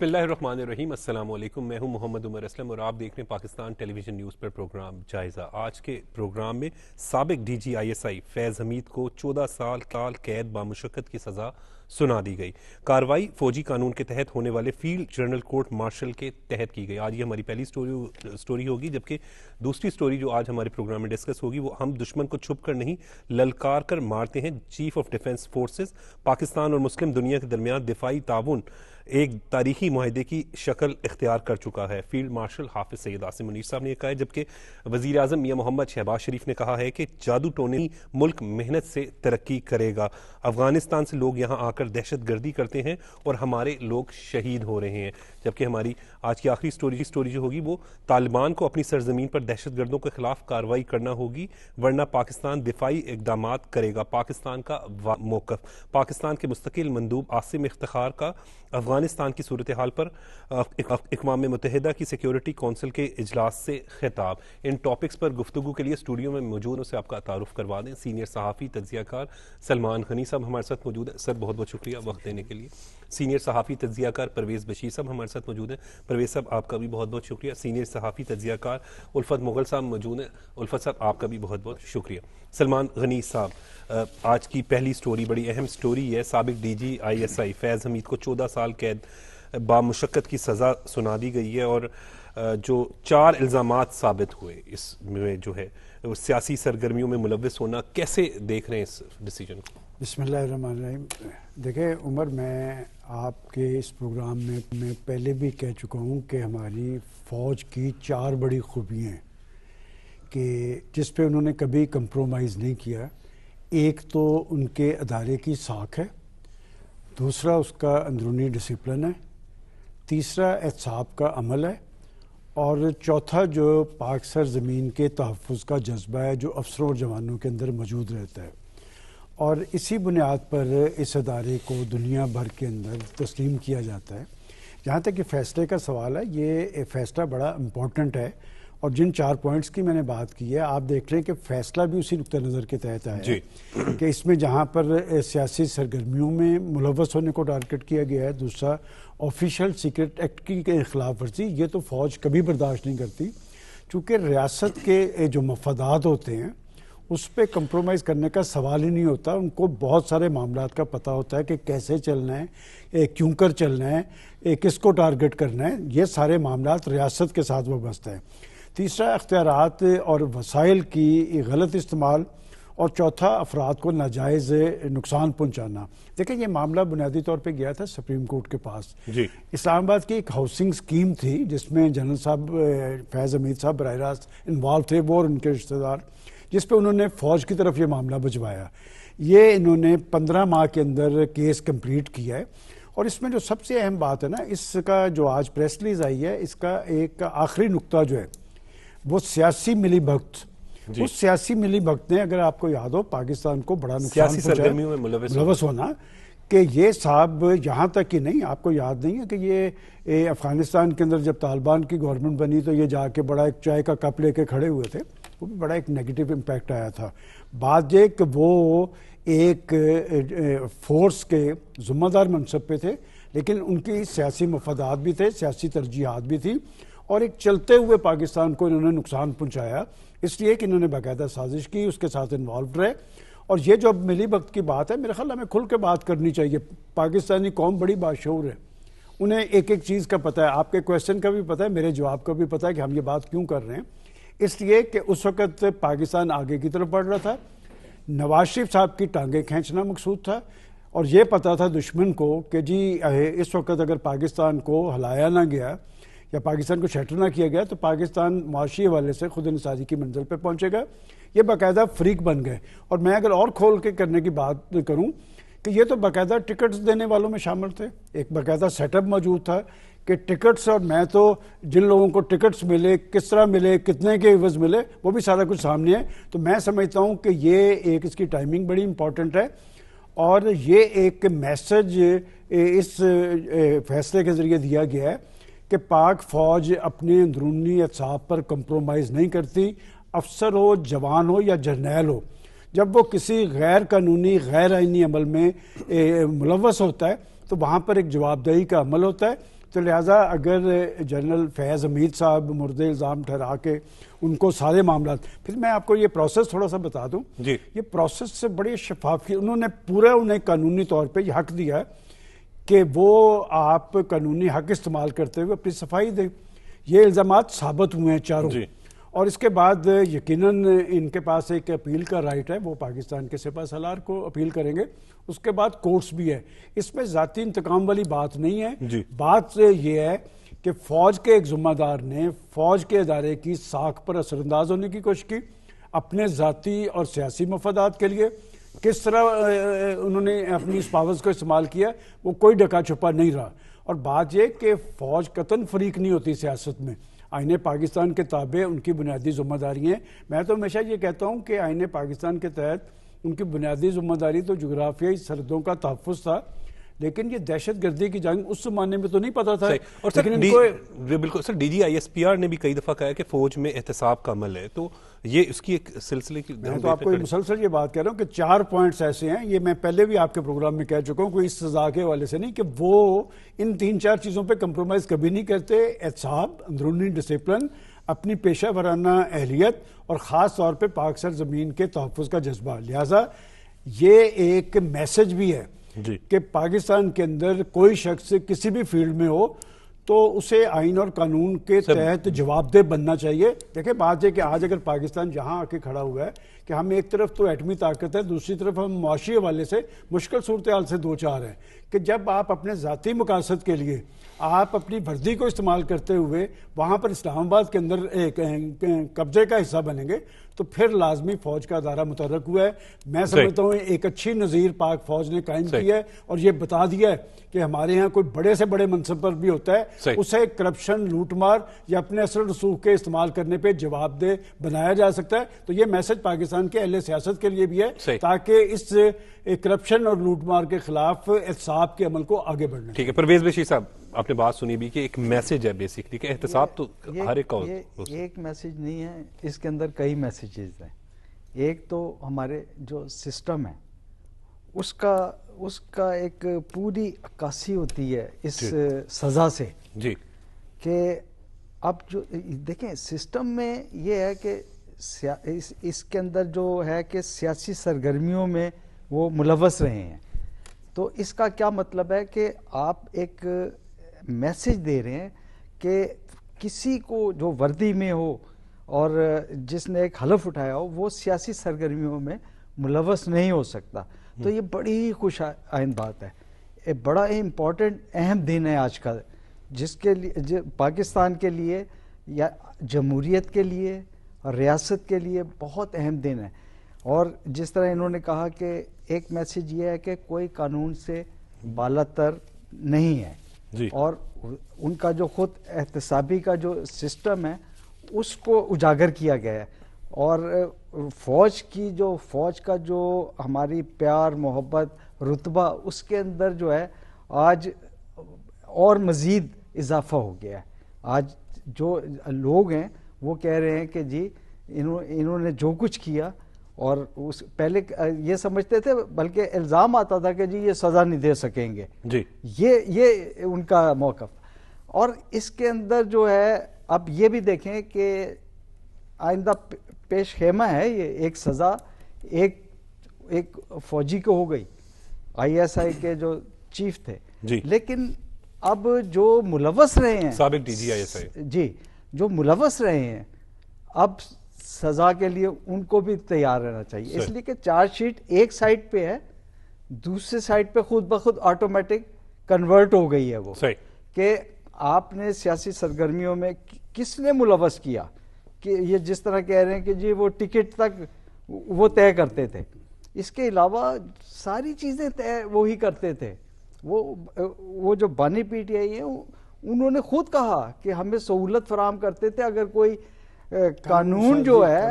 بسم اللہ الرحمن الرحیم۔ السلام علیکم، میں ہوں محمد عمر اسلم اور آپ دیکھ رہے ہیں پاکستان ٹیلی ویژن نیوز پر پروگرام جائزہ۔ آج کے پروگرام میں سابق D G I S I فیض حمید کو 14 سال قید بامشقت کی سزا سنا دی گئی۔ کارروائی فوجی قانون کے تحت ہونے والے field general court marshal K تحت کی گئی۔ آج یہ ہماری پہلی سٹوری ہوگی، جبکہ دوسری سٹوری جو آج ہمارے پروگرام میں ڈسکس ہوگی وہ ہم دشمن کو چھپ کر نہیں للکار کر مارتے ہیں۔ Chief of defence forces Pakistan اور مسلم دنیا کے درمیان دفاعی تعاون ایک تاریخی معاہدے کی شکل اختیار کر چکا ہے، فیلڈ مارشل حافظ سید عاصم منیر صاحب نے یہ کہا ہے، جبکہ وزیر اعظم میاں محمد شہباز شریف نے کہا ہے کہ جادو ٹونے ملک محنت سے ترقی کرے گا۔ افغانستان سے لوگ یہاں آ کر دہشت گردی کرتے ہیں اور ہمارے لوگ شہید ہو رہے ہیں۔ جبکہ ہماری آج کی آخری سٹوری جو ہوگی وہ طالبان کو اپنی سرزمین پر دہشت گردوں کے خلاف کارروائی کرنا ہوگی، ورنہ پاکستان دفاعی اقدامات کرے گا۔ پاکستان کا موقف، پاکستان کے مستقل مندوب عاصم افتخار کا افغانستان کی صورتحال پر اقوام متحدہ کی سیکیورٹی کونسل کے اجلاس سے خطاب۔ ان ٹاپکس پر گفتگو کے لیے اسٹوڈیو میں موجود ہیں، سے آپ کا تعارف کروا دیں۔ سینئر صحافی تجزیہ کار سلمان غنی صاحب ہمارے ساتھ موجود ہیں، سر بہت بہت شکریہ وقت دینے کے لیے۔ سینئر صحافی تجزیہ کار پرویز بشیر صاحب ہمارے ساتھ موجود ہیں، پرویز صاحب آپ کا بھی بہت بہت شکریہ۔ سینئر صحافی تجزیہ کار الفت مغل صاحب موجود ہیں، الفت صاحب آپ کا بھی بہت بہت شکریہ۔ سلمان غنی صاحب، آج کی پہلی سٹوری بڑی اہم سٹوری ہے۔ سابق D G I S I فیض حمید کو 14 سال قید بامشقت کی سزا سنا دی گئی ہے، اور جو 4 الزامات ثابت ہوئے اس میں جو ہے سیاسی سرگرمیوں میں ملوث ہونا، کیسے دیکھ رہے ہیں اس ڈیسیجن کو؟ بسم اللہ الرحمن الرحیم۔ دیکھیں عمر، میں آپ کے اس پروگرام میں پہلے بھی کہہ چکا ہوں کہ ہماری فوج کی 4 بڑی خوبیاں ہیں کہ جس پہ انہوں نے کبھی کمپرومائز نہیں کیا۔ ایک تو ان کے ادارے کی ساکھ ہے، دوسرا اس کا اندرونی ڈسپلن ہے، تیسرا احتساب کا عمل ہے، اور چوتھا جو پاک سرزمین کے تحفظ کا جذبہ ہے جو افسروں اور جوانوں کے اندر موجود رہتا ہے۔ اور اسی بنیاد پر اس ادارے کو دنیا بھر کے اندر تسلیم کیا جاتا ہے۔ جہاں تک کہ فیصلے کا سوال ہے، یہ فیصلہ بڑا امپورٹنٹ ہے، اور جن 4 پوائنٹس کی میں نے بات کی ہے، آپ دیکھ لیں کہ فیصلہ بھی اسی نقطہ نظر کے تحت آیا ہے کہ اس میں جہاں پر سیاسی سرگرمیوں میں ملوث ہونے کو ٹارگٹ کیا گیا ہے، دوسرا آفیشل سیکرٹ ایکٹ کی خلاف ورزی، یہ تو فوج کبھی برداشت نہیں کرتی، چونکہ ریاست کے جو مفادات ہوتے ہیں اس پہ کمپرومائز کرنے کا سوال ہی نہیں ہوتا۔ ان کو بہت سارے معاملات کا پتہ ہوتا ہے کہ کیسے چلنا ہے، کیوں کر چلنا ہے، کس کو ٹارگٹ کرنا ہے، یہ سارے معاملات ریاست کے ساتھ وابستہ ہیں۔ تیسرا اختیارات اور وسائل کی غلط استعمال، اور چوتھا افراد کو ناجائز نقصان پہنچانا۔ دیکھیں یہ معاملہ بنیادی طور پہ گیا تھا سپریم کورٹ کے پاس۔ اسلام آباد کی ایک ہاؤسنگ اسکیم تھی جس میں جنرل صاحب فیض حمید صاحب براہ راست انوالو تھے، وہ اور ان کے رشتہ دار، جس پہ انہوں نے فوج کی طرف یہ معاملہ بھجوایا۔ یہ انہوں نے 15 ماہ کے اندر کیس کمپلیٹ کیا ہے، اور اس میں جو سب سے اہم بات ہے نا، اس کا جو آج پریس ریلیز آئی ہے، اس کا ایک آخری نقطہ جو ہے وہ سیاسی ملی بھگت، اس سیاسی ملی بھگت نے، اگر آپ کو یاد ہو، پاکستان کو بڑا نقصان سرگرمیوں میں ملوث ہونا، کہ یہ صاحب یہاں تک ہی نہیں، آپ کو یاد نہیں ہے کہ یہ افغانستان کے اندر جب طالبان کی گورنمنٹ بنی تو یہ جا کے بڑا ایک چائے کا کپ لے کے کھڑے ہوئے تھے، وہ بھی بڑا ایک نیگیٹو امپیکٹ آیا تھا۔ بات یہ کہ وہ ایک فورس کے ذمہ دار منصب پہ تھے، لیکن ان کی سیاسی مفادات بھی تھے، سیاسی ترجیحات بھی تھی، اور ایک چلتے ہوئے پاکستان کو انہوں نے نقصان پہنچایا، اس لیے کہ انہوں نے باقاعدہ سازش کی، اس کے ساتھ انوالوڈ رہے۔ اور یہ جو اب ملی بھگت کی بات ہے، میرے خیال ہمیں کھل کے بات کرنی چاہیے۔ پاکستانی قوم بڑی باشعور ہے، انہیں ایک ایک چیز کا پتہ ہے، آپ کے کویسچن کا بھی پتہ ہے، میرے جواب کا بھی پتہ ہے کہ ہم یہ بات کیوں کر رہے ہیں۔ اس لیے کہ اس وقت پاکستان آگے کی طرف بڑھ رہا تھا، نواز شریف صاحب کی ٹانگیں کھینچنا مقصود تھا، اور یہ پتہ تھا دشمن کو کہ جی اس وقت اگر پاکستان کو ہلایا نہ گیا یا پاکستان کو شیٹر نہ کیا گیا تو پاکستان معاشی حوالے سے خود انحصاری کی منزل پہ پہنچے گا۔ یہ باقاعدہ فریق بن گئے، اور میں اگر اور کھول کے کرنے کی بات کروں کہ یہ تو باقاعدہ ٹکٹس دینے والوں میں شامل تھے، ایک باقاعدہ سیٹ اپ موجود تھا کہ ٹکٹس، اور میں تو جن لوگوں کو ٹکٹس ملے، کس طرح ملے، کتنے کے عوض ملے، وہ بھی سارا کچھ سامنے ہے۔ تو میں سمجھتا ہوں کہ یہ ایک اس کی ٹائمنگ بڑی امپورٹنٹ ہے، اور یہ ایک میسج اس فیصلے کے ذریعے دیا گیا ہے کہ پاک فوج اپنے اندرونی احتساب پر کمپرومائز نہیں کرتی، افسر ہو، جوان ہو یا جرنیل ہو، جب وہ کسی غیر قانونی غیر آئینی عمل میں ملوث ہوتا ہے تو وہاں پر ایک جواب دہی کا عمل ہوتا ہے، تو لہٰذا اگر جنرل فیض حمید صاحب مرد الزام ٹھہرا کے ان کو سارے معاملات، پھر میں آپ کو یہ پروسیس تھوڑا سا بتا دوں. جی یہ پروسیس سے بڑی شفافیت، انہوں نے پورا انہیں قانونی طور پہ یہ حق دیا ہے کہ وہ آپ قانونی حق استعمال کرتے ہوئے اپنی صفائی دیں. یہ الزامات ثابت ہوئے ہیں چاروں. جی. اور اس کے بعد یقیناً ان کے پاس ایک اپیل کا رائٹ ہے، وہ پاکستان کے سپہ سالار کو اپیل کریں گے. اس کے بعد کورٹس بھی ہے. اس میں ذاتی انتقام والی بات نہیں ہے. جی. بات یہ ہے کہ فوج کے ایک ذمہ دار نے فوج کے ادارے کی ساکھ پر اثر انداز ہونے کی کوشش کی اپنے ذاتی اور سیاسی مفادات کے لیے. کس طرح انہوں نے اپنی اس پاورز کو استعمال کیا وہ کوئی ڈکا چھپا نہیں رہا. اور بات یہ کہ فوج قطعاً فریق نہیں ہوتی سیاست میں. آئین پاکستان کے تابع ان کی بنیادی ذمہ داری ہیں. میں تو ہمیشہ یہ کہتا ہوں کہ آئین پاکستان کے تحت ان کی بنیادی ذمہ داری تو جغرافیائی سرحدوں کا تحفظ تھا، لیکن یہ دہشت گردی کی جنگ اس زمانے میں تو نہیں پتا تھا. اور سر لیکن ان کو بالکل sir D G I S P R نے بھی کئی دفعہ کہا ہے کہ فوج میں احتساب کا عمل ہے، تو یہ اس کی ایک سلسلے کی میں تو آپ کو مسلسل یہ بات کہہ رہا ہوں کہ 4 پوائنٹس ایسے ہیں، یہ میں پہلے بھی آپ کے پروگرام میں کہہ چکا ہوں، کوئی اس سزا کے حوالے سے نہیں، کہ وہ ان 3-4 چیزوں پہ کمپرومائز کبھی نہیں کرتے. احتساب، اندرونی ڈسپلن، اپنی پیشہ ورانہ اہلیت اور خاص طور پہ پاک سرزمین کے تحفظ کا جذبہ. لہٰذا یہ ایک میسج بھی ہے جی کہ پاکستان کے اندر کوئی شخص کسی بھی فیلڈ میں ہو تو اسے آئین اور قانون کے تحت جواب دہ بننا چاہیے. دیکھیں بات یہ کہ آج اگر پاکستان جہاں آ کے کھڑا ہوا ہے کہ ہم ایک طرف تو ایٹمی طاقت ہے، دوسری طرف ہم معاشی حوالے سے مشکل صورتحال سے دو چار ہیں، کہ جب آپ اپنے ذاتی مقاصد کے لیے آپ اپنی وردی کو استعمال کرتے ہوئے وہاں پر اسلام آباد کے اندر ایک قبضے کا حصہ بنیں گے تو پھر لازمی فوج کا ادارہ متحرک ہوا ہے. میں سمجھتا ہوں ایک اچھی نظیر پاک فوج نے قائم کی ہے اور یہ بتا دیا ہے کہ ہمارے ہاں کوئی بڑے سے بڑے منصب پر بھی ہوتا ہے، اسے کرپشن، لوٹ مار یا اپنے اثر و رسوخ کے استعمال کرنے پہ جواب دہ بنایا جا سکتا ہے. تو یہ میسج پاکستان کے اہل سیاست کے لیے بھی ہے تاکہ اس کرپشن اور لوٹ مار کے خلاف احتساب کے عمل کو آگے بڑھنا. ٹھیک ہے. پرویز بشیر صاحب، آپ نے بات سنی بھی کہ ایک میسج ہے بیسیکلی کہ احتساب تو ہر ایک کا ایک میسج نہیں ہے، اس کے اندر کئی میسیجز ہیں. ایک تو ہمارے جو سسٹم ہے اس کا ایک پوری عکاسی ہوتی ہے اس سزا سے. جی. کہ اب جو دیکھیں سسٹم میں یہ ہے کہ اس کے اندر جو ہے کہ سیاسی سرگرمیوں میں وہ ملوث رہے ہیں. تو اس کا کیا مطلب ہے کہ آپ ایک میسج دے رہے ہیں کہ کسی کو جو وردی میں ہو اور جس نے ایک حلف اٹھایا ہو وہ سیاسی سرگرمیوں میں ملوث نہیں ہو سکتا. تو یہ بڑی ہی خوش آئند بات ہے. یہ بڑا ہی امپورٹنٹ اہم دن ہے آج کا، جس کے لیے پاکستان کے لیے یا جمہوریت کے لیے اور ریاست کے لیے بہت اہم دن ہے. اور جس طرح انہوں نے کہا کہ ایک میسج یہ ہے کہ کوئی قانون سے بالاتر نہیں ہے. جی. اور ان کا جو خود احتسابی کا جو سسٹم ہے اس کو اجاگر کیا گیا ہے. اور فوج کا جو ہماری پیار محبت رتبہ اس کے اندر جو ہے آج اور مزید اضافہ ہو گیا ہے. آج جو لوگ ہیں وہ کہہ رہے ہیں کہ جی انہوں نے جو کچھ کیا، اور پہلے یہ سمجھتے تھے بلکہ الزام آتا تھا کہ جی یہ سزا نہیں دے سکیں گے. جی. یہ ان کا موقف. اور اس کے اندر جو ہے اب یہ بھی دیکھیں کہ آئندہ پیش خیمہ ہے یہ ایک سزا ایک فوجی کو ہو گئی، ISI کے جو چیف تھے. جی. لیکن اب جو ملوث رہے ہیں سابق DGISI جی جو ملوث رہے ہیں اب سزا کے لیے ان کو بھی تیار رہنا چاہیے. اس لیے کہ چارج شیٹ ایک سائٹ پہ ہے، دوسرے سائٹ پہ خود بخود آٹومیٹک کنورٹ ہو گئی ہے وہ کہ آپ نے سیاسی سرگرمیوں میں کس نے ملوث کیا. کہ یہ جس طرح کہہ رہے ہیں کہ جی وہ ٹکٹ تک وہ طے کرتے تھے، اس کے علاوہ ساری چیزیں طے وہی کرتے تھے. وہ جو بانی PTI ہیں انہوں نے خود کہا کہ ہمیں سہولت فراہم کرتے تھے، اگر کوئی قانون جو ہے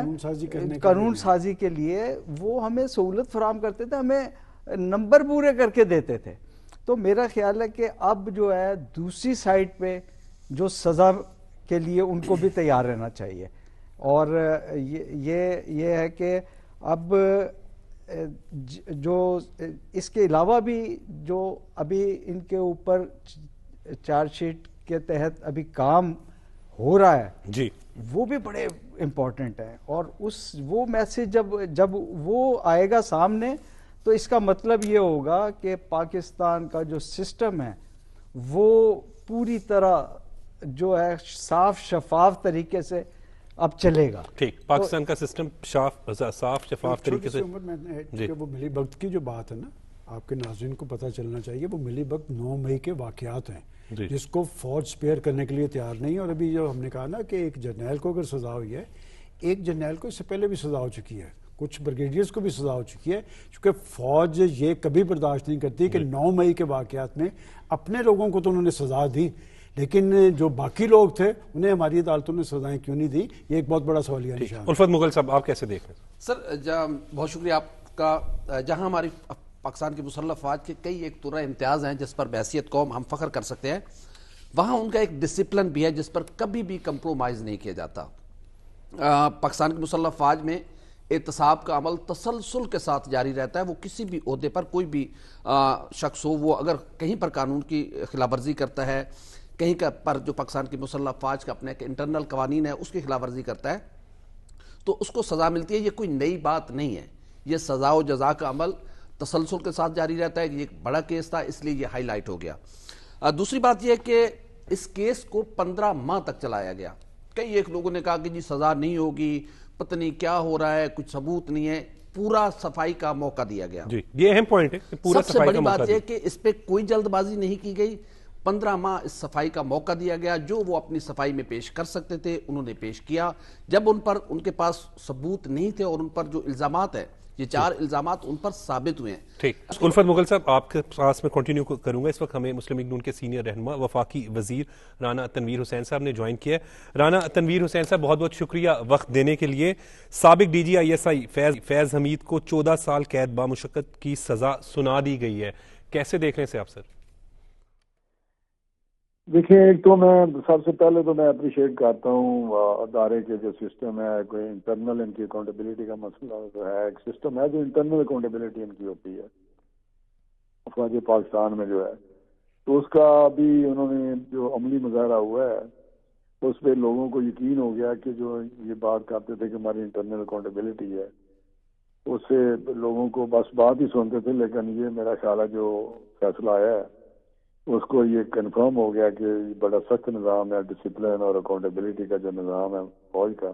قانون سازی کے لیے وہ ہمیں سہولت فراہم کرتے تھے، ہمیں نمبر پورے کر کے دیتے تھے. تو میرا خیال ہے کہ اب جو ہے دوسری سائٹ پہ جو سزا کے لیے ان کو بھی تیار رہنا چاہیے. اور یہ ہے کہ اب جو اس کے علاوہ بھی جو ابھی ان کے اوپر چارج شیٹ کے تحت ابھی کام ہو رہا ہے جی وہ بھی بڑے امپورٹنٹ ہیں، اور وہ میسج جب وہ آئے گا سامنے تو اس کا مطلب یہ ہوگا کہ پاکستان کا جو سسٹم ہے وہ پوری طرح جو ہے صاف شفاف طریقے سے اب چلے گا. ٹھیک، پاکستان کا سسٹم صاف شفاف طریقے سے. عمر میں کہ وہ ملی بھگت کی جو بات ہے نا، آپ کے ناظرین کو پتہ چلنا چاہیے، وہ ملی بھگت 9 مئی کے واقعات ہیں جس کو فوج سپیئر کرنے کے لیے تیار نہیں. اور ابھی جو ہم نے کہا نا کہ ایک جرنیل کو اگر سزا ہوئی ہے، ایک جرنیل کو اس سے پہلے بھی سزا ہو چکی ہے، کچھ بریگیڈیئرز کو بھی سزا ہو چکی ہے، چونکہ فوج یہ کبھی برداشت نہیں کرتی کہ 9 مئی کے واقعات میں اپنے لوگوں کو تو انہوں نے سزا دی، لیکن جو باقی لوگ تھے انہیں ہماری عدالتوں نے سزائیں کیوں نہیں دی؟ یہ ایک بہت بڑا سوالیہ نشان ہے. الفت مغل صاحب، آپ کیسے دیکھ رہے ہیں؟ سر بہت شکریہ آپ کا. جہاں ہماری پاکستان کی مسلح افواج کے کئی ایک طرح امتیاز ہیں جس پر بحیثیت قوم ہم فخر کر سکتے ہیں، وہاں ان کا ایک ڈسپلن بھی ہے جس پر کبھی بھی کمپرومائز نہیں کیا جاتا. پاکستان کی مسلح افواج میں احتساب کا عمل تسلسل کے ساتھ جاری رہتا ہے. وہ کسی بھی عہدے پر کوئی بھی شخص ہو، وہ اگر کہیں پر قانون کی خلاف ورزی کرتا ہے، کہیں پر جو پاکستان کی مسلح افواج کا اپنے انٹرنل قوانین ہے اس کی خلاف ورزی کرتا ہے تو اس کو سزا ملتی ہے. یہ کوئی نئی بات نہیں ہے، یہ سزا و جزا کا عمل تسلسل کے ساتھ جاری رہتا ہے. یہ ایک بڑا کیس تھا اس لیے یہ ہائی لائٹ ہو گیا. دوسری بات یہ کہ اس کیس کو 15 ماہ تک چلایا گیا. کئی ایک لوگوں نے کہا کہ جی سزا نہیں ہوگی، پتہ نہیں کیا ہو رہا ہے، کچھ ثبوت نہیں ہے. پورا صفائی کا موقع دیا گیا. جی یہ اہم پوائنٹ ہے کہ پورا سب سے صفائی بڑی کا موقع بات یہ کہ اس پہ کوئی جلد بازی نہیں کی گئی. 15 ماہ اس صفائی کا موقع دیا گیا. جو وہ اپنی صفائی میں پیش کر سکتے تھے انہوں نے پیش کیا. جب ان کے پاس ثبوت نہیں تھے اور ان پر جو الزامات ہیں، یہ 4 الزامات ان پر ثابت ہوئے ہیں. ٹھیک، الفت مغل صاحب آپ کے پاس میں کنٹینیو کروں گا. اس وقت ہمیں مسلم لیگ نون کے سینئر رہنما وفاقی وزیر رانا تنویر حسین صاحب نے جوائن کیا ہے. رانا تنویر حسین صاحب، بہت بہت شکریہ وقت دینے کے لیے. سابق ڈی جی ISI فیض حمید کو 14 سال قید بامشقت کی سزا سنا دی گئی ہے، کیسے دیکھ رہے ہیں آپ سر؟ دیکھیں، ایک تو میں سب سے پہلے تو میں اپریشیٹ کرتا ہوں ادارے کے جو سسٹم ہے، کوئی انٹرنل ان کی اکاؤنٹیبلٹی کا مسئلہ جو ہے، ایک سسٹم ہے جو انٹرنل اکاؤنٹیبلٹی ان کی ہوتی ہے افواج پاکستان میں جو ہے، تو اس کا بھی انہوں نے جو عملی مظاہرہ ہوا ہے اس پہ لوگوں کو یقین ہو گیا کہ جو یہ بات کرتے تھے کہ ہماری انٹرنل اکاؤنٹیبلٹی ہے، اس سے لوگوں کو بس بات ہی سنتے تھے. لیکن یہ میرا خیال ہے جو فیصلہ آیا ہے اس کو یہ کنفرم ہو گیا کہ بڑا سخت نظام ہے، ڈسپلن اور اکاؤنٹیبلٹی کا جو نظام ہے فوج کا.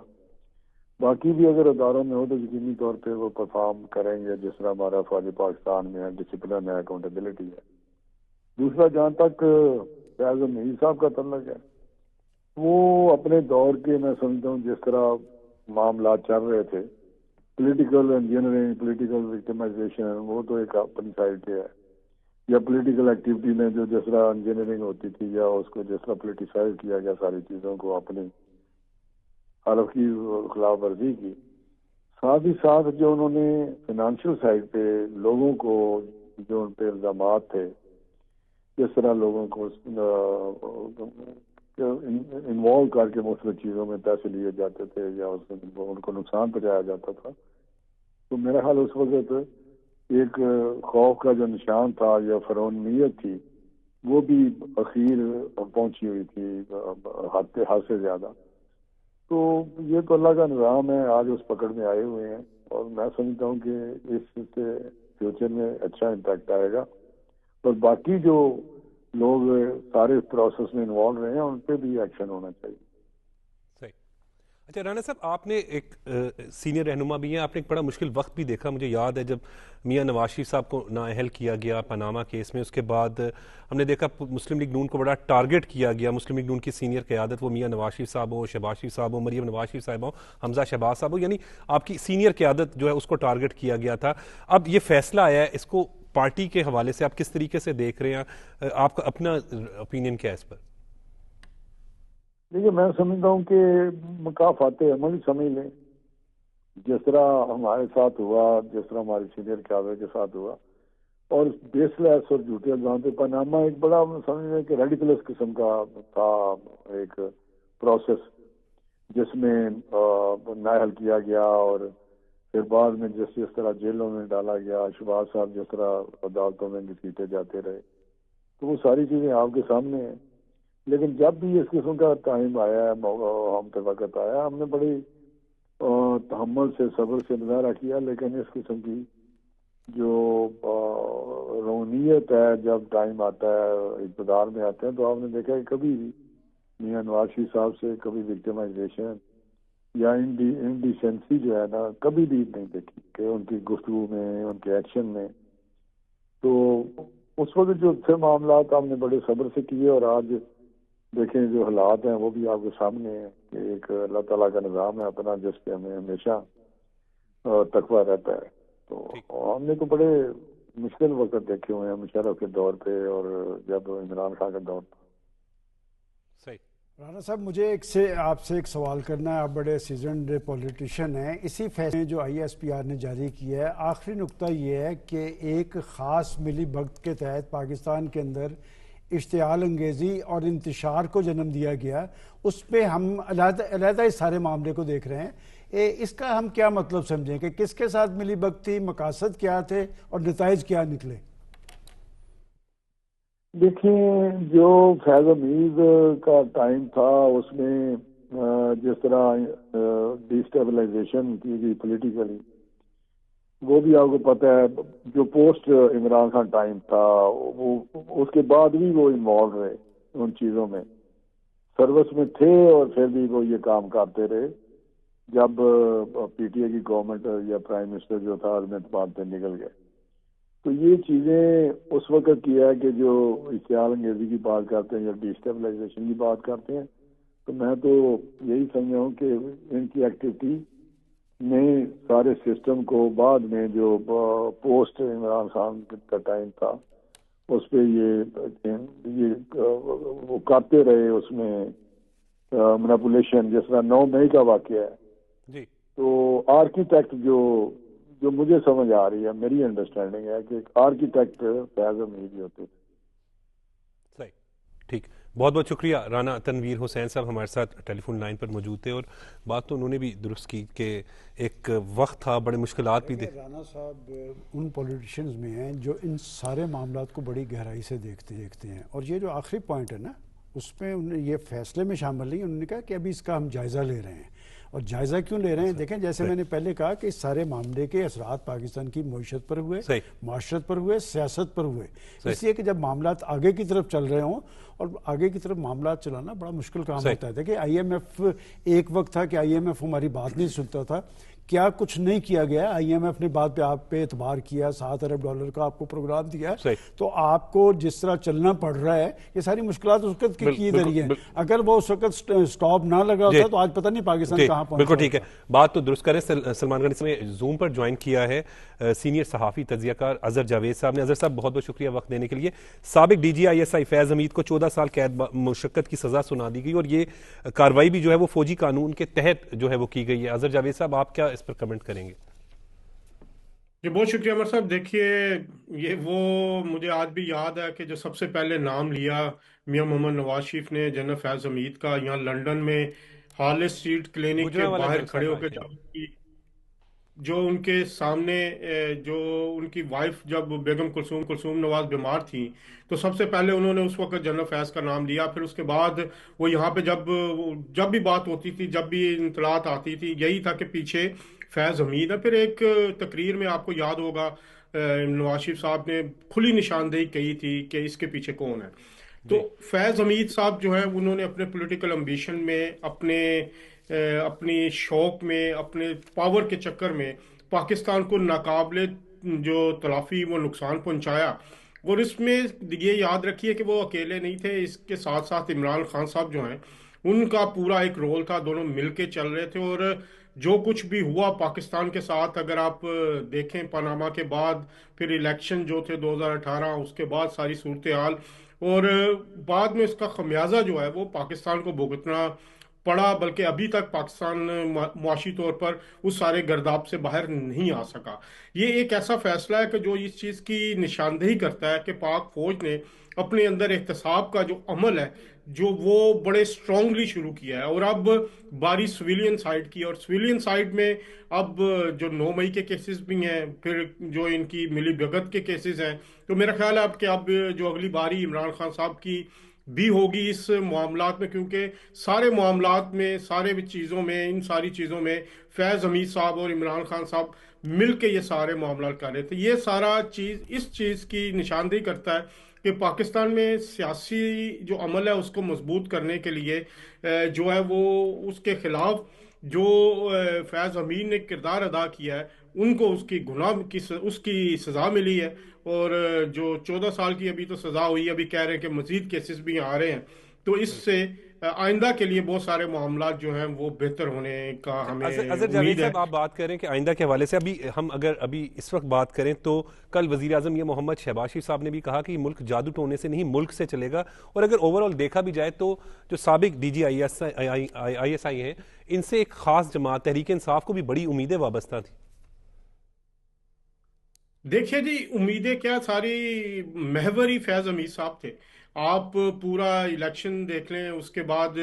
باقی بھی اگر اداروں میں ہو تو یقینی طور پہ وہ پرفارم کریں گے جس طرح ہمارا فوج پاکستان میں ہے، ڈسپلن ہے، اکاؤنٹیبلٹی ہے. دوسرا، جہاں تک فیض حمید صاحب کا تعلق ہے، وہ اپنے دور کے میں سمجھتا ہوں جس طرح معاملات چل رہے تھے، پولیٹیکل انجینئرنگ، پولیٹیکل وکٹمائزیشن، وہ تو ایک اپنی سائڈ پہ ہے، یا پولیٹیکل ایکٹیویٹی میں جو جس طرح انجینئرنگ ہوتی تھی یا اس کو جس طرح پولیٹیسائز کیا گیا ساری چیزوں کو اپنی حلف کی خلاف ورزی کی. ساتھ ہی ساتھ جو انہوں نے فائنانشیل سائڈ پہ لوگوں کو جو ان پہ الزامات تھے، جس طرح لوگوں کو انوالو کر کے مختلف چیزوں میں پیسے لیے جاتے تھے یا ان کو نقصان پہنچایا جاتا تھا، تو میرا خیال اس وقت ایک خوف کا جو نشان تھا یا فرعونیت تھی وہ بھی اخیر پہنچی ہوئی تھی حد سے زیادہ. تو یہ تو اللہ کا نظام ہے، آج اس پکڑ میں آئے ہوئے ہیں اور میں سمجھتا ہوں کہ اس سے فیوچر میں اچھا امپیکٹ آئے گا. اور باقی جو لوگ سارے پروسیس میں انوالو رہے ہیں ان پہ بھی ایکشن ہونا چاہیے. اچھا رانا صاحب، آپ نے ایک سینئر رہنما بھی ہیں، آپ نے ایک بڑا مشکل وقت بھی دیکھا. مجھے یاد ہے جب میاں نواز شریف صاحب کو نااہل کیا گیا پاناما کیس میں، اس کے بعد ہم نے دیکھا مسلم لیگ نون کو بڑا ٹارگٹ کیا گیا. مسلم لیگ نون کی سینئر قیادت، وہ میاں نواز شریف صاحب ہو، شہباز شریف صاحب ہو، مریم نواز شریف صاحب ہو، حمزہ شہباز صاحب ہو، یعنی آپ کی سینئر قیادت جو ہے اس کو ٹارگٹ کیا گیا تھا. اب یہ فیصلہ آیا ہے، اس کو پارٹی کے حوالے سے آپ کس طریقے سے دیکھ رہے ہیں؟ آپ کا اپنا اوپینین کیا ہے اس پر؟ دیکھیے، میں سمجھتا ہوں کہ مقافات عمل سمجھ لیں، جس طرح ہمارے ساتھ ہوا، جس طرح ہماری سینئر قیادت کے ساتھ ہوا، اور بیس لیس اور جھوٹے الزام پہ پاناما ایک بڑا سمجھ لیں کہ ریڈیکولس قسم کا تھا ایک پروسیس جس میں نااہل کیا گیا اور پھر بعد میں جس طرح جیلوں میں ڈالا گیا، شہباز صاحب جس طرح عدالتوں میں گھسیٹے جاتے رہے، تو وہ ساری چیزیں آپ کے سامنے ہیں. لیکن جب بھی اس قسم کا ٹائم آیا ہے، ہم پہ وقت آیا، ہم نے بڑی تحمل سے، صبر سے مظاہرہ کیا، لیکن اس قسم کی جو رونیت ہے جب ٹائم آتا ہے، اقتدار میں آتے ہیں، تو آپ نے دیکھا کہ کبھی بھی میاں نواز شریف صاحب سے کبھی وکٹمائزیشن یا انڈیسینسی جو ہے نا، کبھی بھی نہیں دیکھی کہ ان کی گفتگو میں، ان کے ایکشن میں. تو اس وقت جو تھے معاملات ہم نے بڑے صبر سے کیے، اور آج دیکھیں جو حالات ہیں وہ بھی آپ کے سامنے ہیں کہ ایک اللہ تعالیٰ کا نظام ہے اپنا جس پہ ہمیں ہمیشہ تقویٰ رہتا ہے. تو ہم نے تو بڑے مشکل وقت دیکھے ہوئے ہیں مشرف کے دور پہ اور جب عمران خان کا دور تھا. صحیح. رانا صاحب مجھے آپ سے ایک سوال کرنا ہے. آپ بڑے سیزنڈ پولیٹیشین ہیں. اسی فیصلے جو ISPR نے جاری کیا ہے، آخری نقطہ یہ ہے کہ ایک خاص ملی بھگت کے تحت پاکستان کے اندر اشتعال انگیزی اور انتشار کو جنم دیا گیا. اس پہ ہم علیحدہ اس سارے معاملے کو دیکھ رہے ہیں. اس کا ہم کیا مطلب سمجھیں کہ کس کے ساتھ ملی بھگت تھی، مقاصد کیا تھے اور نتائج کیا نکلے؟ دیکھیں جو فیض حمید کا ٹائم تھا اس میں جس طرح ڈیسٹیبلائزیشن کی گئی پولیٹیکلی، وہ بھی آپ کو پتہ ہے. جو پوسٹ عمران خان ٹائم تھا وہ اس کے بعد بھی وہ انوالو رہے ان چیزوں میں، سروس میں تھے، اور پھر بھی وہ یہ کام کرتے رہے. جب PTI کی گورنمنٹ یا پرائم منسٹر جو تھا عظمت بعد پہ نکل گئے، تو یہ چیزیں اس وقت کیا ہے کہ جو اشتعال انگیزی کی بات کرتے ہیں یا ڈیسٹیبلائزیشن کی بات کرتے ہیں، تو میں تو یہی سمجھا ہوں کہ ان کی ایکٹیویٹی نے سارے سسٹم کو بعد میں جو پوسٹ عمران خان کا ٹائم تھا اس پہ یہ وہ کرتے رہے. اس میں مینیپولیشن، جس طرح 9 مئی کا واقعہ ہے جی، تو آرکیٹیکٹ جو مجھے سمجھ آ رہی ہے، میری انڈرسٹینڈنگ ہے کہ آرکیٹیکٹ فیض حمید ہی ہوتے تھے. صحیح، ٹھیک. بہت بہت شکریہ. رانا تنویر حسین صاحب ہمارے ساتھ ٹیلی فون لائن پر موجود تھے، اور بات تو انہوں نے بھی درست کی کہ ایک وقت تھا، بڑے مشکلات بھی تھے. رانا صاحب ان پولیٹیشنز میں ہیں جو ان سارے معاملات کو بڑی گہرائی سے دیکھتے ہیں، اور یہ جو آخری پوائنٹ ہے نا، اس میں یہ فیصلے میں شامل نہیں. انہوں نے کہا کہ ابھی اس کا ہم جائزہ لے رہے ہیں. اور جائزہ کیوں لے رہے ہیں؟ دیکھیں جیسے میں نے پہلے کہا کہ اس سارے معاملے کے اثرات پاکستان کی معیشت پر ہوئے، معاشرت پر ہوئے، سیاست پر ہوئے. اس لیے کہ جب معاملات آگے کی طرف چل رہے ہوں، اور آگے کی طرف معاملات چلانا بڑا مشکل کام ہوتا ہے. دیکھیں IMF ایک وقت تھا کہ IMF ہماری بات نہیں سنتا تھا. کیا کچھ نہیں کیا گیا. IMF نے بات پہ آپ پہ اعتبار کیا، $7 ارب کا آپ کو پروگرام دیا. تو آپ کو جس طرح چلنا پڑ رہا ہے، یہ ساری مشکلات اس وقت کی ذریعے ہیں. اگر وہ اس وقت سٹاپ نہ لگا ہوتا تو آج پتہ نہیں پاکستان کہاں پہنچا. بالکل ٹھیک ہے، بات تو درست کریں. سلمان غنی نے زوم پر جوائن کیا ہے سینئر صحافی تجزیہ کار اظہر جاوید صاحب نے. اظہر صاحب بہت بہت شکریہ وقت دینے کے لیے. سابق DG ISI فیض حمید کو 14 سال قید مشقت کی سزا سنا دی گئی، اور یہ کارروائی بھی جو ہے وہ فوجی قانون کے تحت جو ہے وہ کی گئی ہے. اظہر جاوید صاحب آپ کیا اس پر کمنٹ کریں گے؟ جی بہت شکریہ عمر صاحب. دیکھیے یہ وہ مجھے آج بھی یاد ہے کہ جو سب سے پہلے نام لیا میاں محمد نواز شریف نے جنرل فیض حمید کا، یہاں لنڈن میں ہال اسٹریٹ کلینک کے باہر کھڑے ہو کے جو ان کے سامنے جو ان کی وائف جب بیگم کلثوم نواز بیمار تھی، تو سب سے پہلے انہوں نے اس وقت جنرل فیض کا نام لیا. پھر اس کے بعد وہ یہاں پہ جب بھی بات ہوتی تھی، جب بھی اطلاعات آتی تھی، یہی تھا کہ پیچھے فیض حمید ہے. پھر ایک تقریر میں آپ کو یاد ہوگا نواز شریف صاحب نے کھلی نشاندہی کی تھی کہ اس کے پیچھے کون ہے. تو فیض حمید صاحب جو ہے انہوں نے اپنے پولیٹیکل امبیشن میں، اپنی شوق میں، اپنے پاور کے چکر میں پاکستان کو ناقابل جو تلافی وہ نقصان پہنچایا. اور اس میں یہ یاد رکھیے کہ وہ اکیلے نہیں تھے، اس کے ساتھ ساتھ عمران خان صاحب جو ہیں ان کا پورا ایک رول تھا. دونوں مل کے چل رہے تھے، اور جو کچھ بھی ہوا پاکستان کے ساتھ، اگر آپ دیکھیں پاناما کے بعد پھر الیکشن جو تھے 2018، اس کے بعد ساری صورتحال، اور بعد میں اس کا خمیازہ جو ہے وہ پاکستان کو بھگتنا پڑا. بلکہ ابھی تک پاکستان معاشی طور پر اس سارے گرداب سے باہر نہیں آ سکا. یہ ایک ایسا فیصلہ ہے کہ جو اس چیز کی نشاندہی کرتا ہے کہ پاک فوج نے اپنے اندر احتساب کا جو عمل ہے جو وہ بڑے اسٹرانگلی شروع کیا ہے. اور اب باری سویلین سائڈ کی، اور سویلین سائڈ میں اب جو 9 مئی کے کیسز بھی ہیں، پھر جو ان کی ملی بھگت کے کیسز ہیں، تو میرا خیال ہے اب کہ اب جو اگلی باری عمران خان صاحب کی بھی ہوگی اس معاملات میں، کیونکہ سارے معاملات میں، سارے چیزوں میں، ان ساری چیزوں میں فیض حمید صاحب اور عمران خان صاحب مل کے یہ سارے معاملات کر رہے تھے. یہ سارا چیز اس چیز کی نشاندہی کرتا ہے کہ پاکستان میں سیاسی جو عمل ہے اس کو مضبوط کرنے کے لیے جو ہے وہ اس کے خلاف جو فیض حمید نے کردار ادا کیا ہے ان کو اس کی گناہ کی اس کی سزا ملی ہے. اور جو 14 سال کی ابھی تو سزا ہوئی، ابھی کہہ رہے ہیں کہ مزید کیسز بھی آ رہے ہیں، تو اس سے آئندہ کے لیے بہت سارے معاملات جو ہیں وہ بہتر ہونے کا ہمیں اظہر جاوید امید ہے. صاحب، آپ بات کریں کہ آئندہ کے حوالے سے اگر اس وقت بات کریں تو کل وزیر اعظم یہ محمد شہباز شریف صاحب نے بھی کہا کہ یہ ملک جادو ٹونے سے نہیں ملک سے چلے گا. اور اگر اوور آل دیکھا بھی جائے تو جو سابق D G I S I ہیں، ان سے ایک خاص جماعت تحریک انصاف کو بھی بڑی امیدیں وابستہ تھیں. دیکھیے جی، امیدیں کیا، ساری محور ہی فیض حمید صاحب تھے. آپ پورا الیکشن دیکھ لیں، اس کے بعد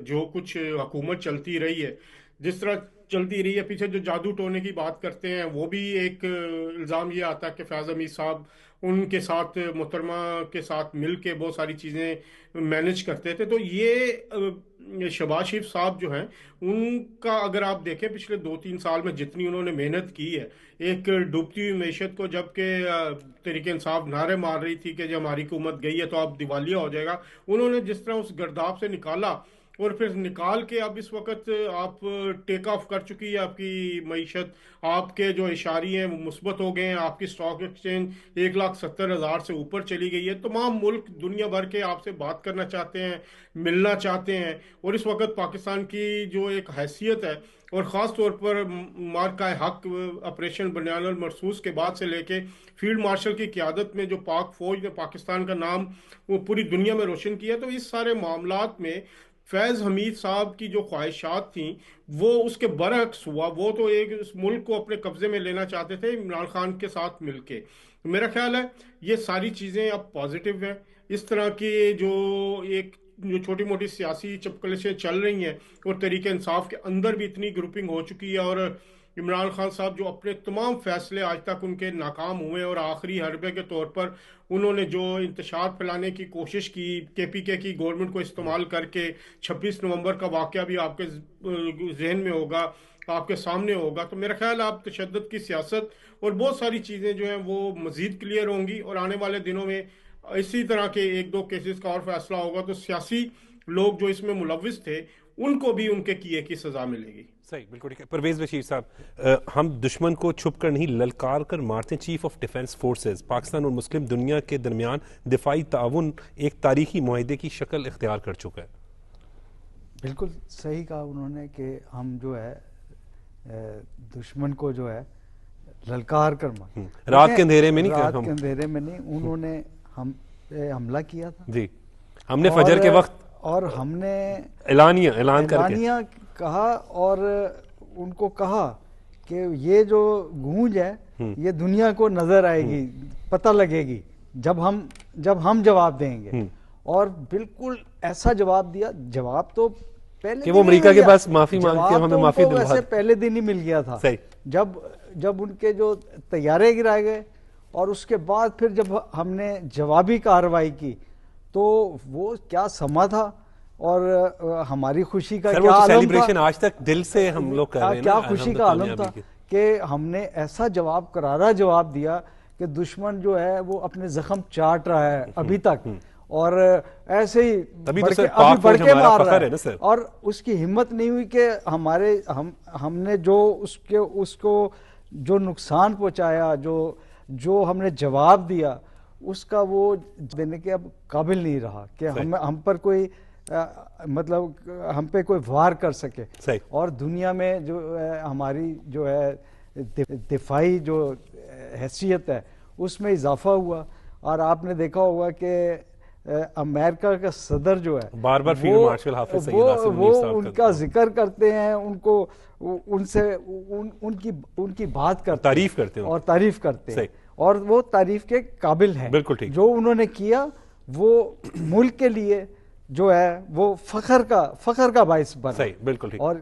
جو کچھ حکومت چلتی رہی ہے، جس طرح چلتی رہی ہے، پیچھے جو جادو ٹونے کی بات کرتے ہیں وہ بھی ایک الزام یہ آتا ہے کہ فیض حمید صاحب ان کے ساتھ، محترمہ کے ساتھ مل کے بہت ساری چیزیں مینج کرتے تھے. تو یہ شہباز شریف صاحب جو ہیں ان کا اگر آپ دیکھیں پچھلے 2-3 سال میں جتنی انہوں نے محنت کی ہے ایک ڈوبتی ہوئی معیشت کو، جبکہ تحریک انصاف نعرے مار رہی تھی کہ جب ہماری حکومت گئی ہے تو اب دیوالیہ ہو جائے گا، انہوں نے جس طرح اس گرداب سے نکالا اور پھر نکال کے اب اس وقت آپ ٹیک آف کر چکی ہے آپ کی معیشت، آپ کے جو اشاری ہیں وہ مثبت ہو گئے ہیں، آپ کی سٹاک ایکسچینج 1,70,000 سے اوپر چلی گئی ہے. تمام ملک دنیا بھر کے آپ سے بات کرنا چاہتے ہیں، ملنا چاہتے ہیں. اور اس وقت پاکستان کی جو ایک حیثیت ہے، اور خاص طور پر مارکہ حق آپریشن بنیان المرصوص کے بعد سے لے کے فیلڈ مارشل کی قیادت میں جو پاک فوج نے پاکستان کا نام وہ پوری دنیا میں روشن کیا، تو اس سارے معاملات میں فیض حمید صاحب کی جو خواہشات تھیں وہ اس کے برعکس ہوا. وہ تو ایک اس ملک کو اپنے قبضے میں لینا چاہتے تھے عمران خان کے ساتھ مل کے. میرا خیال ہے یہ ساری چیزیں اب پازیٹیو ہیں. اس طرح کی جو چھوٹی موٹی سیاسی چپکلشیں چل رہی ہیں اور تحریک انصاف کے اندر بھی اتنی گروپنگ ہو چکی ہے، اور عمران خان صاحب جو اپنے تمام فیصلے آج تک ان کے ناکام ہوئے اور آخری حربے کے طور پر انہوں نے جو انتشار پھیلانے کی کوشش کی کے پی کے کی گورنمنٹ کو استعمال کر کے، 26 نومبر کا واقعہ بھی آپ کے ذہن میں ہوگا، آپ کے سامنے ہوگا. تو میرا خیال ہے آپ تشدد کی سیاست اور بہت ساری چیزیں جو ہیں وہ مزید کلیئر ہوں گی، اور آنے والے دنوں میں اسی طرح کے 1-2 کیسز کا اور فیصلہ ہوگا تو سیاسی لوگ جو اس میں ملوث تھے ان کو بھی ان کے کیے کی سزا ملے گی. صحیح، بالکل ٹھیک ہے. پرویز بشیر صاحب، ہم دشمن کو چھپ کر نہیں للکار کر مارتے ہیں. Chief of defence forces, Pakistan اور مسلم دنیا کے درمیان دفاعی تعاون ایک تاریخی معاہدے کی شکل اختیار کر چکا ہے. بالکل صحیح کہا انہوں نے کہ ہم جو ہے دشمن کو جو ہے للکار کر مارتے، رات کے اندھیرے میں نہیں، رات کے اندھیرے میں نہیں. انہوں نے ہم پہ حملہ کیا تھا جی، ہم نے فجر کے وقت اور ہم نے اعلان کر کے کہا اور ان کو کہا کہ یہ جو گونج ہے یہ دنیا کو نظر آئے گی، پتہ لگے گی جب ہم جواب دیں گے. اور بالکل ایسا جواب دیا. جواب تو پہلے کہ وہ امریکہ کے پاس معافی مانگ کے ہمیں معافی دلوا، ویسے پہلے دن ہی مل گیا تھا جب ان کے جو طیارے گرائے گئے، اور اس کے بعد پھر جب ہم نے جوابی کارروائی کی تو وہ کیا سما تھا. اور ہماری خوشی کا کیا عالم تھا، آج تک دل سے ہم لوگ کر رہے ہیں، کیا خوشی کا عالم تھا کہ ہم نے ایسا جواب، کرارا جواب دیا کہ دشمن جو ہے وہ اپنے زخم چاٹ رہا ہے ابھی تک، اور ایسے ہی ابھی بڑھ کے مار رہا ہے. اور اس کی ہمت نہیں ہوئی کہ ہم نے جو اس کو جو نقصان پہنچایا، جو ہم نے جواب دیا، اس کا وہ دینے کے اب قابل نہیں رہا کہ ہم پر کوئی مطلب ہم پہ کوئی وار کر سکے. اور دنیا میں جو ہماری جو ہے دفاعی جو حیثیت ہے اس میں اضافہ ہوا. اور آپ نے دیکھا ہوگا کہ امریکہ کا صدر جو ہے بار بار فیلڈ مارشل حافظ سعید آصف منیر صاحب ان کا ذکر کرتے ہیں، ان کو ان کی بات کرتے ہیں اور تعریف کرتے ہیں، اور وہ تعریف کے قابل ہیں. جو انہوں نے کیا وہ ملک کے لیے جو ہے وہ فخر کا باعث بنا. صحیح، بالکل ٹھیک. اور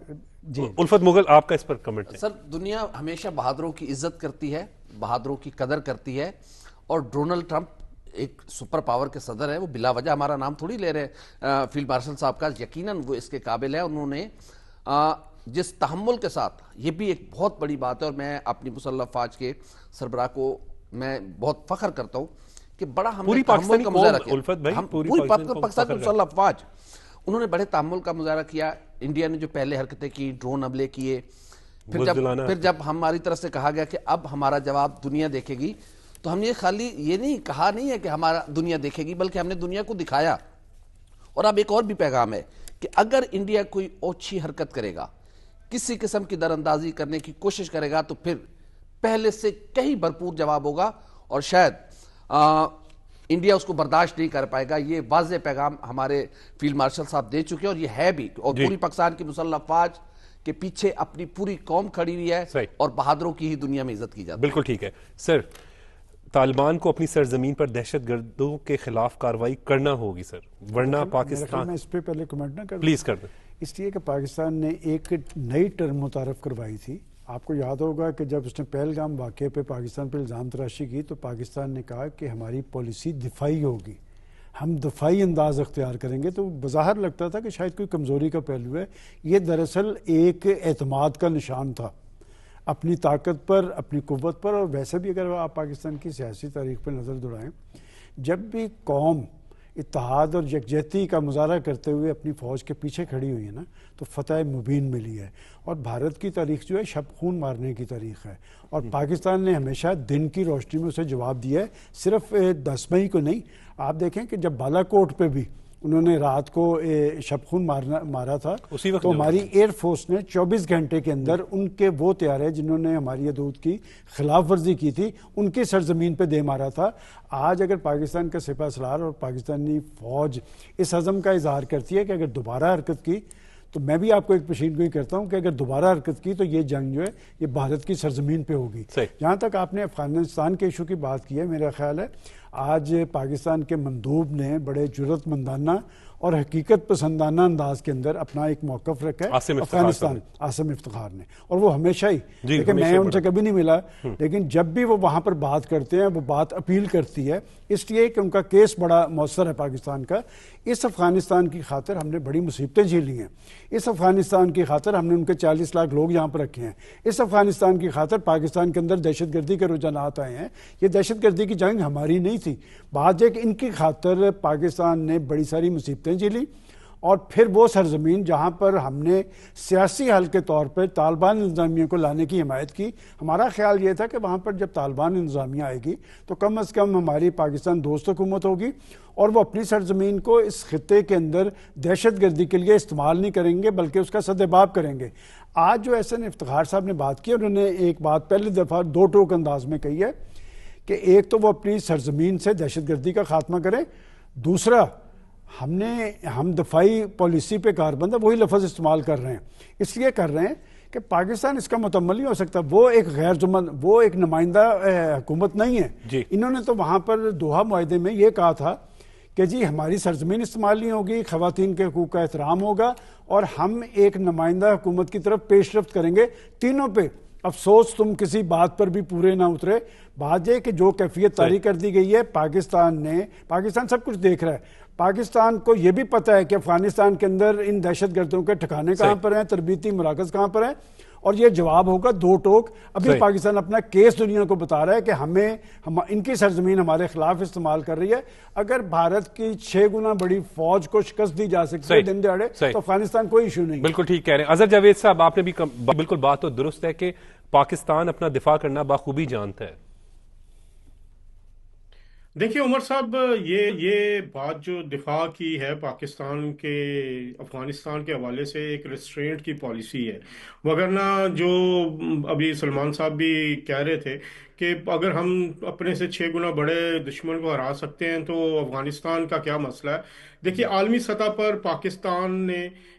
جی الفت مغل، آپ کا اس پر کمنٹ ہے. سر، دنیا ہمیشہ بہادروں کی عزت کرتی ہے، بہادروں کی قدر کرتی ہے، اور ڈونلڈ ٹرمپ ایک سپر پاور کے صدر ہیں، وہ بلا وجہ ہمارا نام تھوڑی لے رہے ہیں فیلڈ مارشل صاحب کا، یقیناً وہ اس کے قابل ہے. انہوں نے جس تحمل کے ساتھ، یہ بھی ایک بہت بڑی بات ہے، اور میں اپنی مسلح افواج کے سربراہ کو میں بہت فخر کرتا ہوں کہ بڑا ہم نے تحمل کا مظاہرہ کیا. پوری پاکستان کی مسلح افواج، انہوں نے بڑے تحمل کا مظاہرہ کیا. انڈیا نے جو پہلے حرکتیں کی، ڈرون حملے کیے، پھر جب ہماری طرف سے کہا گیا کہ اب ہمارا جواب دنیا دیکھے گی، تو ہم یہ نہیں کہا نہیں ہے کہ ہمارا دنیا دیکھے گی، بلکہ ہم نے دنیا کو دکھایا. اور اب ایک اور بھی پیغام ہے کہ اگر انڈیا کوئی اوچھی حرکت کرے گا، کسی قسم کی در اندازی کرنے کی کوشش کرے گا، تو پھر پہلے سے کہیں بھرپور جواب ہوگا، اور شاید انڈیا اس کو برداشت نہیں کر پائے گا. یہ واضح پیغام ہمارے فیلڈ مارشل صاحب دے چکے ہیں، اور یہ ہے بھی. اور پوری پاکستان کی مسلح افواج کے پیچھے اپنی پوری قوم کھڑی ہوئی ہے، اور بہادروں کی ہی دنیا میں عزت کی جاتی ہے. بالکل ٹھیک ہے سر. طالبان کو اپنی سرزمین پر دہشت گردوں کے خلاف کارروائی کرنا ہوگی سر، ورنہ پاکستان. میں اس پہ پہلے کمنٹ نہ کروں، پلیز کر دیں. اس لیے کہ پاکستان نے ایک نئی ٹرم متعارف کروائی تھی. آپ کو یاد ہوگا کہ جب اس نے پہلگام واقعے پہ پاکستان پہ الزام تراشی کی، تو پاکستان نے کہا کہ ہماری پالیسی دفاعی ہوگی، ہم دفاعی انداز اختیار کریں گے. تو بظاہر لگتا تھا کہ شاید کوئی کمزوری کا پہلو ہے. یہ دراصل ایک اعتماد کا نشان تھا اپنی طاقت پر، اپنی قوت پر. اور ویسے بھی اگر آپ پاکستان کی سیاسی تاریخ پر نظر دوڑائیں، جب بھی قوم اتحاد اور یکجہتی کا مظاہرہ کرتے ہوئے اپنی فوج کے پیچھے کھڑی ہوئی ہے نا، تو فتح مبین ملی ہے. اور بھارت کی تاریخ جو ہے شب خون مارنے کی تاریخ ہے، اور پاکستان نے ہمیشہ دن کی روشنی میں اسے جواب دیا ہے. صرف 10 مئی کو نہیں، آپ دیکھیں کہ جب بالا کوٹ پہ بھی انہوں نے رات کو شب خون مارا تھا، تو ہماری ایئر فورس نے 24 گھنٹے کے اندر ان کے وہ طیارے جنہوں نے ہماری حدود کی خلاف ورزی کی تھی، ان کی سرزمین پہ دے مارا تھا. آج اگر پاکستان کا سپہ سالار اور پاکستانی فوج اس عزم کا اظہار کرتی ہے کہ اگر دوبارہ حرکت کی، تو میں بھی آپ کو ایک پیشین گوئی کرتا ہوں کہ اگر دوبارہ حرکت کی تو یہ جنگ جو ہے یہ بھارت کی سرزمین پہ ہوگی. جہاں تک آپ نے افغانستان کے ایشو کی بات کی ہے، میرا خیال ہے آج پاکستان کے مندوب نے بڑے جرات مندانہ اور حقیقت پسندانہ انداز کے اندر اپنا ایک موقف رکھا ہے. افغانستان عاصم افتخار نے، اور وہ ہمیشہ ہی، لیکن میں ان سے کبھی نہیں ملا، لیکن جب بھی وہ وہاں پر بات کرتے ہیں وہ بات اپیل کرتی ہے، اس لیے کہ ان کا کیس بڑا مؤثر ہے پاکستان کا. اس افغانستان کی خاطر ہم نے بڑی مصیبتیں جھیلی ہیں، اس افغانستان کی خاطر ہم نے ان کے 40 لاکھ لوگ یہاں پر رکھے ہیں، اس افغانستان کی خاطر پاکستان کے اندر دہشت گردی کے رجحانات آئے ہیں. یہ دہشت گردی کی جنگ ہماری نہیں تھی، بات یہ کہ ان کی خاطر پاکستان نے بڑی ساری مصیبتیں جھیلی. اور پھر وہ سرزمین جہاں پر ہم نے سیاسی حل کے طور پر طالبان انتظامیہ کو لانے کی حمایت کی، ہمارا خیال یہ تھا کہ وہاں پر جب طالبان انتظامیہ آئے گی تو کم از کم ہماری پاکستان دوست حکومت ہوگی، اور وہ اپنی سرزمین کو اس خطے کے اندر دہشت گردی کے لیے استعمال نہیں کریں گے بلکہ اس کا سدباب کریں گے. آج جو احسن افتخار صاحب نے بات کی، انہوں نے ایک بات پہلی دفعہ 2 ٹوک انداز میں کہی ہے کہ ایک تو وہ اپنی سرزمین سے دہشت گردی کا خاتمہ کریں، دوسرا ہم دفاعی پالیسی پہ کاربند ہے، وہی لفظ استعمال کر رہے ہیں. اس لیے کر رہے ہیں کہ پاکستان اس کا متمل نہیں ہو سکتا، وہ ایک وہ ایک نمائندہ حکومت نہیں ہے. انہوں نے تو وہاں پر دوحہ معاہدے میں یہ کہا تھا کہ جی ہماری سرزمین استعمال نہیں ہوگی، خواتین کے حقوق کا احترام ہوگا، اور ہم ایک نمائندہ حکومت کی طرف پیش رفت کریں گے تینوں پہ. افسوس تم کسی بات پر بھی پورے نہ اترے. بات یہ کہ جو کیفیت طاری کر دی گئی ہے، پاکستان سب کچھ دیکھ رہا ہے. پاکستان کو یہ بھی پتہ ہے کہ افغانستان کے اندر ان دہشت گردوں کے ٹھکانے کہاں پر ہیں، تربیتی مراکز کہاں پر ہیں، اور یہ جواب ہوگا 2 ٹوک. ابھی پاکستان اپنا کیس دنیا کو بتا رہا ہے کہ ان کی سرزمین ہمارے خلاف استعمال کر رہی ہے. اگر بھارت کی 6 گنا بڑی فوج کو شکست دی جا سکتی ہے دن دہاڑے، تو افغانستان کوئی ایشو نہیں. بالکل ٹھیک کہہ رہے ہیں اظہر جاوید صاحب، آپ نے بھی بالکل بات تو درست ہے کہ پاکستان اپنا دفاع کرنا بخوبی جانتا ہے. دیکھیے عمر صاحب، یہ بات جو دفاع کی ہے پاکستان کے افغانستان کے حوالے سے ایک ریسٹرینٹ کی پالیسی ہے، وگرنہ جو ابھی سلمان صاحب بھی کہہ رہے تھے کہ اگر ہم اپنے سے 6 گنا بڑے دشمن کو ہرا سکتے ہیں تو افغانستان کا کیا مسئلہ ہے. دیکھیے عالمی سطح پر پاکستان نے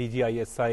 DGISI